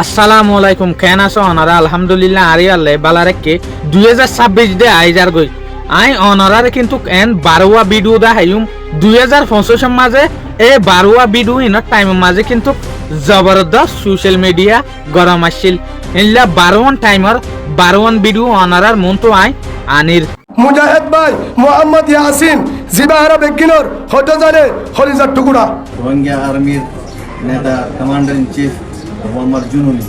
আসসালামু আলাইকুম কেন আছো অনারা আলহামদুলিল্লাহ আরি আল্লাহ বালারেকে 2026 দে আইজার গই আই অনারারে কিন্তু এন 12 ভিডিও দা হাইম 2025 মাঝে এই 12 ভিডিও ইন টাইম মাঝে কিন্তু জবরদস্ত সোশ্যাল মিডিয়া গরম আসছিল ইল্লা 12 টাইমার 12 ভিডিও অনারার মন তো আই আনির মুজাহিদ ভাই মোহাম্মদ ইয়াসিন জিবাহারা বেগিনর হতে জানে হলিজার টুকুরা রোহিঙ্গা আর্মির নেতা কমান্ডার ইন চিফ মোহাম্মদ জুনুনি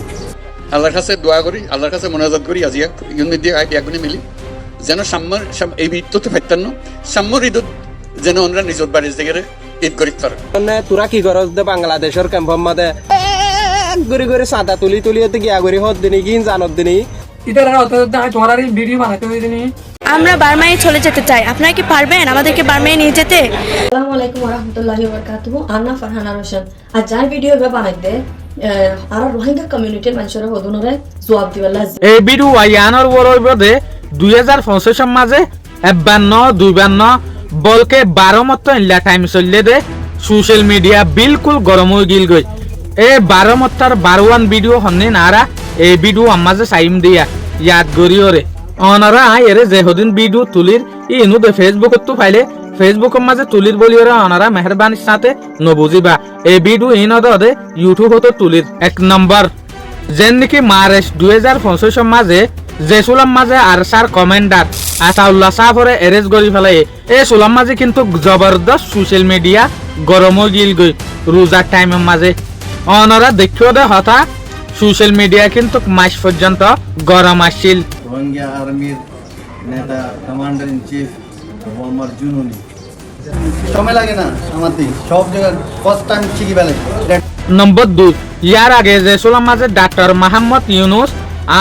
আল্লাহর কাছে দোয়া করি আল্লাহর কাছে মোনাজাত করি আজিয়া ইউনিট দিয়ে একগুনি মিলি যেন সাম্যর এই ঈদ তো ফাইতান্ন সাম্যর ঈদ যেন আমরা নিজের বাড়ির জায়গায় ঈদ করি পারে মানে তোরা কি করস দে বাংলাদেশের ক্যাম্পর মাঝে গড়ি গড়ি সাদা তুলি তুলিতে গিয়া গড়ি হদ দিনি কি জানত দিনি আমরা বার্মায় চলে যেতে চাই আপনারা কি পারবেন আমাদেরকে বার্মায় নিয়ে যেতে আসসালামু আলাইকুম ওয়া রাহমাতুল্লাহি ওয়া বারাকাতুহু আন্না ফারহানা রোশন আর যার ভিডিও বে বানাইতে আর রোহিঙ্গা কমিউনিটির মানুষের হদুনরে জবাব দিবাল্লা এই ভিডিও আয়ানোর বরইবদে 2025 মাঝে 52 বলকে 12 মত ইল্লা টাইম চললে দে সোশ্যাল মিডিয়া বিলকুল গরম হয়ে গিল গই এই 12 মতার 12 ভিডিও হন্নে নারা এই ভিডিও আমাজে সাইম দিয়া ইয়াদ গরিওরে অনারা এরে যেহদিন ভিডিও তুলির ইনু দে ফেসবুকত তো ফাইলে ফেসবুকের মাঝে তুলির বলিওরা অনারা মেহরবানির সাথে নবুজিবা এই ভিডিও ইনদে ইউটিউব হতে তুলির এক নম্বর যেন নাকি মার্চ 2025 মাঝে জেসুলাম মাঝে আর সার কমেন্ডার আসাউল্লাহ সাফরে এরেজ গরি ফেলে এই সুলাম মাঝে কিন্তু জবরদস্ত সোশ্যাল মিডিয়া গরম গিল গই রোজার টাইমের মাঝে অনারা দেখিও দে হতা সোশ্যাল মিডিয়া কিন্তু মাস পর্যন্ত গরম আসছিল রোহিঙ্গা আর্মির নেতা কমান্ডার ইন চিফ মোহাম্মদ জুনুনি সময় লাগে না আমাদের সব জায়গায় ফার্স্ট টাইম ঠিকই বেলে নম্বর 2 ইয়ার আগে জেসুলাম মাঝে ডাক্তার মোহাম্মদ ইউনুস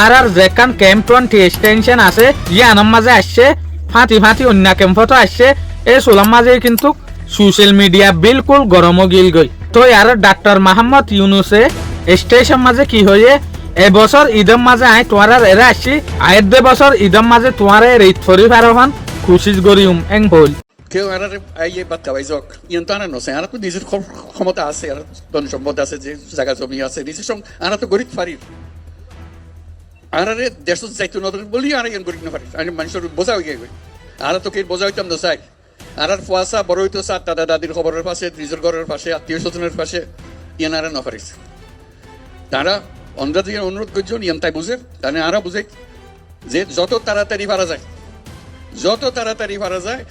আর যেখান ক্যাম্প 20 এক্সটেনশন আছে ইয়ানোর মাঝে আসছে ফাঁতি অন্য ক্যাম্পতো আসছে এই সুলাম মাঝে কিন্তু সোশ্যাল মিডিয়া বিলকুল গরম গিল গই তো ইয়ার ডাক্তার মোহাম্মদ ইউনুসে স্টেশন মাঝে কি হয়ে এবছর ঈদের মাঝে আই তোমার এরা আসছি আয়ের দে বছর ঈদের মাঝে তোমার রিট ফরি ফারহান খুশি গরিউম এং বল কেউ আর আইয়ে বাচ্চা ভাই যাক ইয়ান তো আর নসে আর তো নিজের ক্ষমতা আছে আর ধন সম্পদ আছে যে জায়গা জমি আছে নিজের সঙ্গে আর তো গরিব পারির আর দেশ যাইতো নদর বলি আর ইয়ান গরিব না পারি আমি মানুষের বোঝা হয়ে গেছে আর তো কে বোঝা হইতাম না চাই আর ফুয়াশা বড় হইতো স্যার দাদা দাদির খবরের পাশে নিজের ঘরের পাশে আত্মীয় স্বজনের পাশে ইয়ান আর না পারিস তারা অন্ধ্রা থেকে অনুরোধ করছেন ইয়ান তাই বুঝে তাহলে আরা বুঝে যে যত তাড়াতাড়ি পারা যায়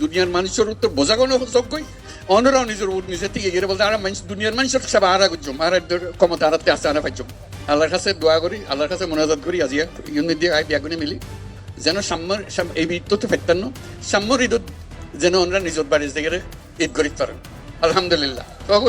দুনিয়ার মানুষের উত্তর বোঝা কোনো যোগ্যই অন্যরাও নিজের থেকে গিয়ে বলতে আর দুনিয়ার মানুষের সব আরা করছুম আর ক্ষমতা আরাতে আসতে আনা পাইছুম আল্লাহর কাছে দোয়া করি আল্লাহর কাছে মোনাজাত করি আজিয়া ইউনিট দিয়ে একগুনি মিলি যেন সাম্যর এই ঈদ তো ফাইতান্ন সাম্যর ঈদ যেন আমরা নিজের বাড়ির জায়গায় ঈদ করি পারেন আলহামদুলিল্লাহ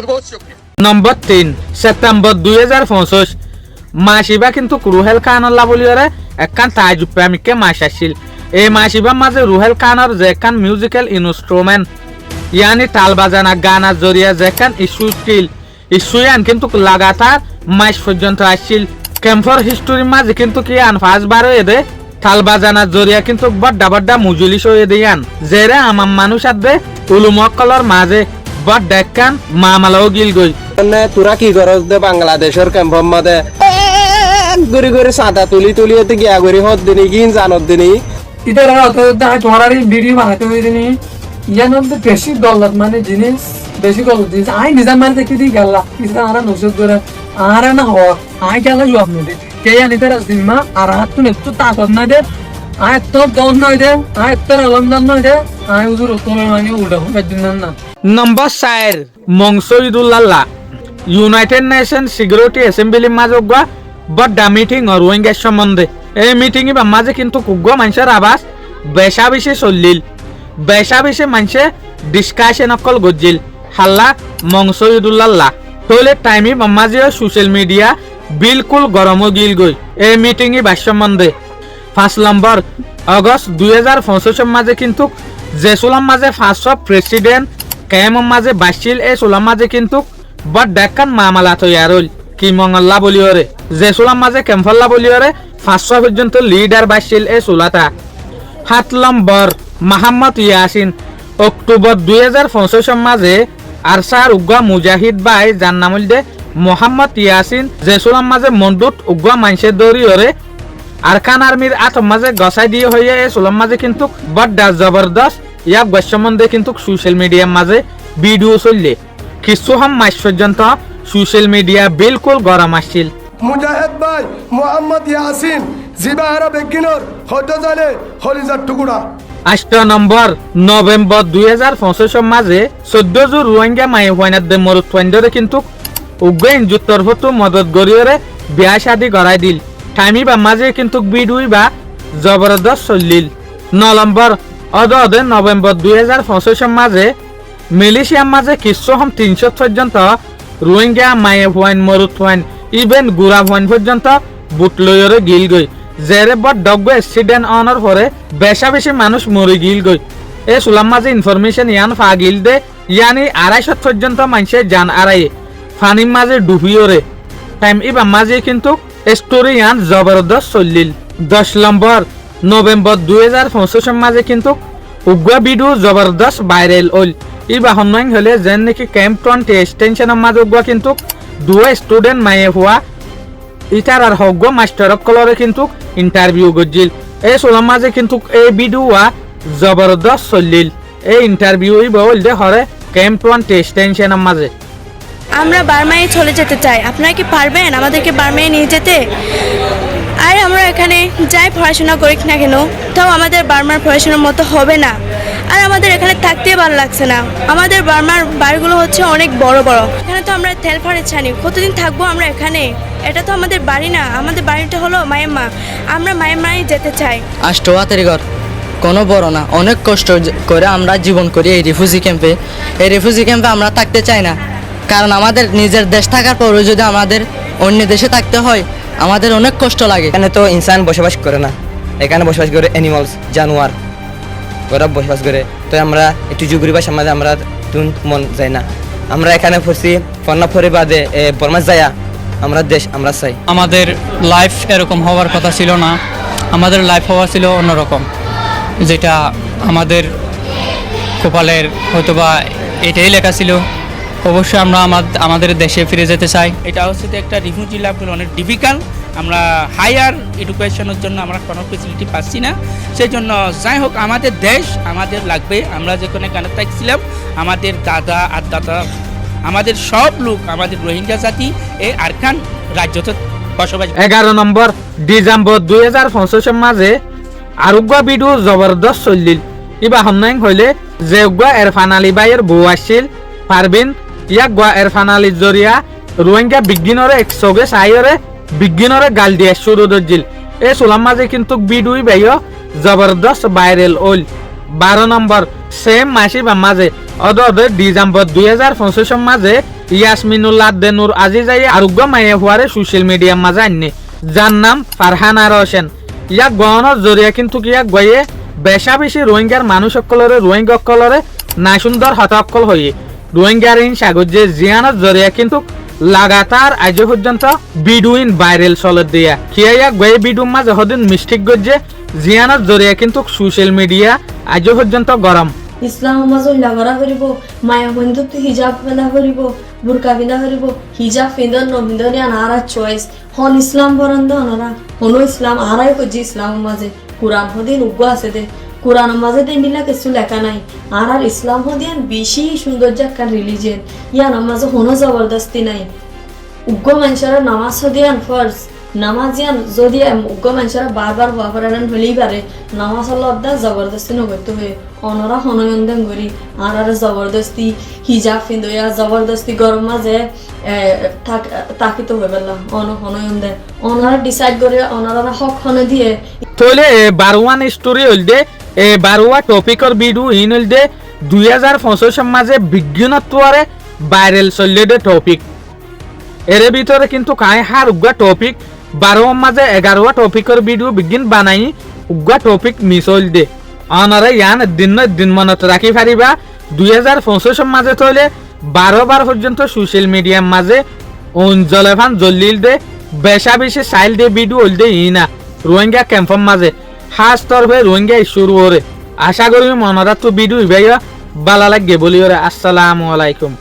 বহুত শুকরিয়া নম্বর 3 সেপ্টেম্বর 2025 মাসিবা কিন্তু রুহেল খানল্লা বলিওরে একখান তাজুব প্রেমিককে মাস আসছিল এই মাসিবার মাঝে রুহেল খানের যে একখান মিউজিক্যাল ইনস্ট্রুমেন্ট ইয়ানি তাল বাজানা গানার জরিয়া যে একখান ইস্যুয়ান কিন্তু লাগাতার মাস পর্যন্ত আসছিল ক্যাম্পর হিস্টোরির মাঝে কিন্তু কি আন ফার্স্ট বার হয়ে দে তাল বাজানার জরিয়া কিন্তু বড্ডা মুজুলিস হয়ে দিয়ান যেরে আমার মানুষ আদে উলুমক্কলর মাঝে বড দেখান মামালাও গিল গই মানে তোরা কি করস দে বাংলাদেশের ক্যাম্পর মাঝে গড়ি গড়ি সাদা তুলি তুলিতে গিয়া গড়ি হদ দিনি কি জানত দিনি ইতারা অত তোমার ভিডিও বানাতে হইনি ইয়ান বেশি দৌলত মানে জিনিস বেশি গলত জিনিস আই নিজাম মানে দেখি দি গেল ইসরা আরা নসুদ করে আর না হ আই গেল জবাব নেই কে জানি তারা সিনেমা আর হাত তো একটু তাকত না দে আই তো দন নয় দে আই তো আলমদান নয় দে আই হুজুর তুমি মানে উল্টা দিন না নম্বর 4 মংসুইদুল্লাহ ইউনাইটেড নেশন সিকিউরিটি অ্যাসেম্বলির মাঝে বড্ডা মিটিং রোহিঙ্গার সম্বন্ধে এই মিটিং মাঝে কিন্তু কুগ্গ মানুষের আবাস বেশাবেশি চললিল বেশাবেশি মানুষে ডিসকাশন অকল গজিল হাল্লা মংসুইদুল্লাহ তাহলে টাইমি মাঝে সোশ্যাল মিডিয়া বিলকুল গরম গিল গই এই মিটিং বাস সম্বন্ধে 5 নম্বর আগস্ট 2025 মাঝে কিন্তু জেসুলাম মাঝে ফার্স্ট প্রেসিডেন্ট কেমন মাঝে বাসিল এই সোলাম মাঝে কিন্তু বড় দেখান মামলা তৈয়ার হল কি মঙ্গল্লা বলিওরে জেসুলাম মাঝে কেম্পল্লা বলিওরে 500 পর্যন্ত লিডার বাসিল এই সোলাটা 7 নম্বর মোহাম্মদ ইয়াসিন অক্টোবর 2025 মাঝে আরসার উগ্র মুজাহিদ ভাই যার নাম হল মোহাম্মদ ইয়াসিন জেসুলাম মাঝে মন্ডুত উগ্র মাইসে দৌড়ি ওরে আরকান আর্মির আটম মাঝে গসাই দিয়ে হইয়া এ সুলাম মাঝে কিন্তু বড্ডা জবরদস্ত ইয়াক সম্বন্ধে কিন্তু সোশ্যাল মিডিয়ার মাঝে ভিডিও চললে কিছু হম মাস পর্যন্ত সোশ্যাল মিডিয়া বিলকুল গরম আসছিল। মুজাহিদ ভাই মোহাম্মদ ইয়াসিন জিবাহারা বেগিনর হয়তো জানে হলিজার টুকুরা। 8 নম্বর নভেম্বর 2025 মাঝে 14 জোর রোহিঙ্গা মায়ে হইনাদ মরুত ফাইন্ডরে কিন্তু উগ্রেন যুক্তরাষ্ট্র মদত গরিয়রে বিয়া শাদি করাই দিল টাইমি বা মাঝে কিন্তু বিডুই বা জবরদস্ত চলিল। 9 নম্বর অদে নভেম্বর 2025 মাঝে মালয়েশিয়ার মাঝে কিছু হম 300 পর্যন্ত রোহিঙ্গা মায়ে হইন মরুত হইন ইভেন গুড়া হইন পর্যন্ত বুটলয়রে গিল গই জেরে বড় ডগ অ্যাক্সিডেন্ট অনার পরে বেশি মানুষ মরে গিল গই। এ সুলাম মাঝে ইনফরমেশন ইয়ান ফা গিল দে ইয়ানি 250 পর্যন্ত মানুষের জান আড়াইয়ে ফানির মাঝে ডুবিওরে টাইম ইবা মাঝে কিন্তু স্টোরি ইয়ান জবরদস্ত চলিল। 10 নম্বর নভেম্বর 2025 মাঝে কিন্তু উগ্র ভিডিও জবরদস্ত ভাইরাল হল। ইবা হন্যাং হলে যেন নাকি ক্যাম্প 20 এক্সটেনশনের মাঝে উগ্র কিন্তু 2 স্টুডেন্ট মায়ে হওয়া ইটার আর হগ্য মাস্টার কলরে কিন্তু ইন্টারভিউ গজিল। এই সোলাম মাঝে কিন্তু এই ভিডিও জবরদস্ত চলিল। এই ইন্টারভিউ বলতে হরে ক্যাম্প 20 এক্সটেনশনের মাঝে। আমরা বার্মায় চলে যেতে চাই, আপনারা কি পারবেন আমাদেরকে বার্মায় নিয়ে যেতে? আর আমরা এখানে যাই পড়াশোনা করি না কেন তাও আমাদের বার্মার পড়াশোনার মতো হবে না, আর আমাদের এখানে থাকতে ভালো লাগছে না। আমাদের বার্মার বাড়িগুলো হচ্ছে অনেক বড় বড়, এখানে তো আমরা তেল ফাড়ে ছানি কতদিন থাকবো আমরা এখানে? এটা তো আমাদের বাড়ি না, আমাদের বাড়িটা হলো মায়ানমা, আমরা মায়ানমায় যেতে চাই। আষ্টওয়াতের ঘর কোনো বড় না, অনেক কষ্ট করে আমরা জীবন করি এই রিফিউজি ক্যাম্পে। এই রিফিউজি ক্যাম্পে আমরা থাকতে চাই না, কারণ আমাদের নিজের দেশ থাকার পরেও যদি আমাদের অন্য দেশে থাকতে হয় আমাদের অনেক কষ্ট লাগে। এখানে তো ইনসান বসবাস করে না, এখানে বসবাস করে অ্যানিমালস, জানোয়ার ওরা বসবাস করে। তো আমরা একটু জুগুরি ভাষার মাঝে আমরা মন যায় না, আমরা এখানে পড়ছি ফন্না ফরে বাদে বর্মা যায়া আমরা দেশ আমরা চাই। আমাদের লাইফ এরকম হওয়ার কথা ছিল না, আমাদের লাইফ হওয়া ছিল অন্যরকম, যেটা আমাদের কপালের হয়তোবা এটাই লেখা ছিল। অবশ্যই আমরা আমাদের দেশে ফিরে যেতে চাই। এটা হচ্ছে একটা রিফিউজি লাভ করে অনেক ডিফিকাল্ট, আমরা হায়ার এডুকেশনের জন্য আমরা কোনো ফেসিলিটি পাচ্ছি না। সেই জন্য যাই হোক আমাদের দেশ আমাদের লাগবে। আমরা যেখানে গানে থাকছিলাম আমাদের দাদা আর দাদা আমাদের সব লোক আমাদের রোহিঙ্গা জাতি এই আরকান রাজ্যতে বসবাস। 11 নম্বর ডিসেম্বর 2025 মাঝে আরোগ্য ভিডিও জবরদস্ত চলিল। ইবা হন্যাং হইলে যে উগ্র এরফান আলী ভাইয়ের বউ আসছিল পারবিন ইয়াক গোয়া এরফান আলীর জরিয়া রোহিঙ্গা বিজ্ঞানরে একসঙ্গে চাইরে বিজ্ঞানরে গাল দিয়ে শুরু দর্জিল। এই সোলাম মাঝে কিন্তু ভিডিও ভাইও জবরদস্ত ভাইরাল হল। 12 নম্বর সেম মাসি বা মাঝে অদে ডিসেম্বর 2025 মাঝে ইয়াসমিনুল্লাহ দেনুর আজি যাই আরোগ্য মায়ে হওয়ারে সোশ্যাল মিডিয়ার মাঝে আননে, যার নাম ফারহানা রোশন। ইয়াক গহনের জরিয়া কিন্তু ইয়াক গয়ে বেশি রোহিঙ্গার মানুষ সকলরে রোহিঙ্গা সকলরে না সুন্দর হতকল হয়ে রোহিঙ্গার ইন সাগরে জিয়ানের জরিয়া কিন্তু লাগাতার আজ পর্যন্ত ভিডিওইন ভাইরাল চলে দিয়া খিয়া গয়ে ভিডিও মাঝে হদিন মিস্টেক গজে জিয়ানের জরিয়া কিন্তু সোশ্যাল মিডিয়া আজ পর্যন্ত গরম। ইসলাম মাজত লাভৰা কৰিব, মায়া বন্ধুত হিজাব পিন্ধা কৰিব, বুৰকা পিন্ধা কৰিব, হিজাব পিন্ধন নপিন্ধনি আনাৰা চইচ হন ইসলাম বরন্দ অনরা হনো ইসলাম আরাই কজি ইসলাম মাঝে কোরআন হদিন উগ্র আছে দে কোরআন মাঝে দেন দিলা কিছু লেখা নাই আর ইসলাম হদিন বেশি সৌন্দর্য একটা রিলিজিয়ন ইয়ান মাঝে হনো জবরদস্তি নাই। উগ্র মানুষেরা নামাজ হদিয়ান ফার্স্ট নামাজিয়ান যদি উগ্র মানুষেরা বারবার হওয়া পারেন হলেই পারে নামাজ আল্লাহ জবরদস্তি নগরতে হয়ে অনরা হনয়ন্দন করি আর জবরদস্তি হিজাব ফিন্দয়া জবরদস্তি গরম মাঝে তাকিত হয়ে পেলাম হনয়ন্দে অনারা ডিসাইড করে অনারা হক হনে দিয়ে তোলে 12 স্টোরি হল দে 12 টপিকর ভিডিও ইন হল দে 2025 মাঝে বিজ্ঞানত্বরে ভাইরাল চললে দে টপিক এর ভিতরে কিন্তু কাই হার উগ্র টপিক 12 মাঝে 11 টপিকর ভিডিও বিজ্ঞান বানাই উগ্র টপিক মিস হল দে অনারে ইয়ান দিন মনত রাখি পারিবা 2025 মাঝে তোলে 12 বার পর্যন্ত সোশ্যাল মিডিয়ার মাঝে অঞ্জলেফান জল্লিল দে বেশি সাইল দে ভিডিও হল দে ইনা রোহিঙ্গা ক্যাম্পের মাঝে হাস তরফে রোহিঙ্গা শুরু করে আশা করি মনরা তো ভিডিও ভাইয়া ভালো লাগে বলি ওরে। আসসালামু আলাইকুম।